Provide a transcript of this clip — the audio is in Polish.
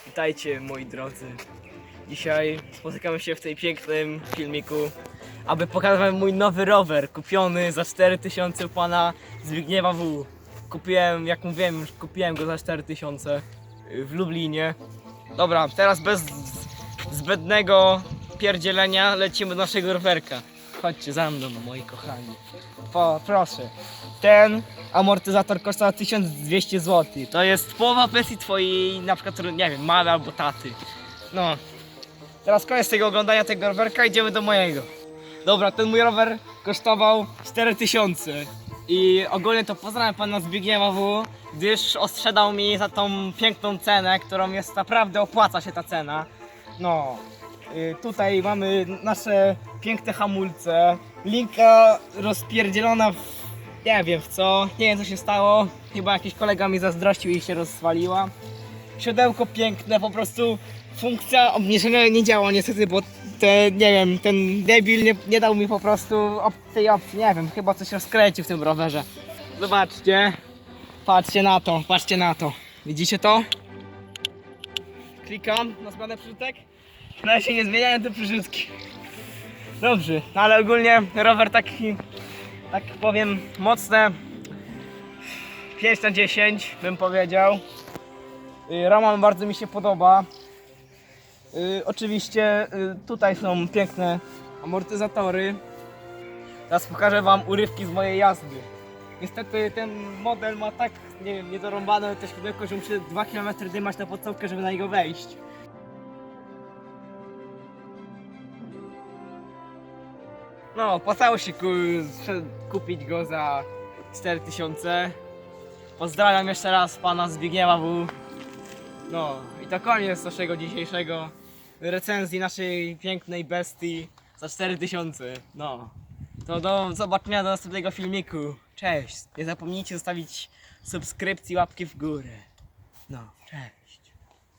Witajcie moi drodzy. Dzisiaj spotykamy się w tej pięknym filmiku, aby pokazać wam mój nowy rower kupiony za 4000 u pana Zbigniewa W. Kupiłem, jak mówiłem, już kupiłem go za 4000 w Lublinie. Dobra, teraz bez zbędnego pierdzielenia lecimy do naszego rowerka. Chodźcie za mną, moi kochani. Proszę. Ten amortyzator kosztował 1200 zł. To jest połowa pensji twojej, na przykład, nie wiem, mamy albo taty. No. Teraz koniec tego oglądania tego rowerka, idziemy do mojego. Dobra, ten mój rower kosztował 4000. I ogólnie to pozdrawiam pana Zbigniewa W, gdyż osprzedał mi za tą piękną cenę, którą jest naprawdę, opłaca się ta cena. No. Tutaj mamy nasze piękne hamulce. Linka rozpierdzielona w... nie wiem w co. Nie wiem co się stało. Chyba jakiś kolega mi zazdrościł i się rozwaliła. Siodełko piękne, po prostu funkcja obniżenia nie działa niestety, bo nie wiem, ten debil nie dał mi po prostu tej opcji. Nie wiem, chyba coś rozkręcił w tym rowerze. Zobaczcie. Patrzcie na to, patrzcie na to. Widzicie to? Klikam na zmianę przyrzutek. No się nie zmieniają te przyrzutki. Dobrze, no ale ogólnie rower taki, tak powiem, mocne 5 na 10 bym powiedział. Rama bardzo mi się podoba. Oczywiście tutaj są piękne amortyzatory. Teraz pokażę wam urywki z mojej jazdy. Niestety ten model ma tak, nie wiem, niedorąbane te światełko, że muszę 2 km dymać na podstawkę, żeby na niego wejść. No, opłacało się kupić go za 4000. Pozdrawiam jeszcze raz pana Zbigniewa W. No i to koniec naszego dzisiejszego recenzji naszej pięknej bestii za 4000. No, to do zobaczenia do następnego filmiku. Cześć, nie zapomnijcie zostawić subskrypcji, łapki w górę. No, cześć.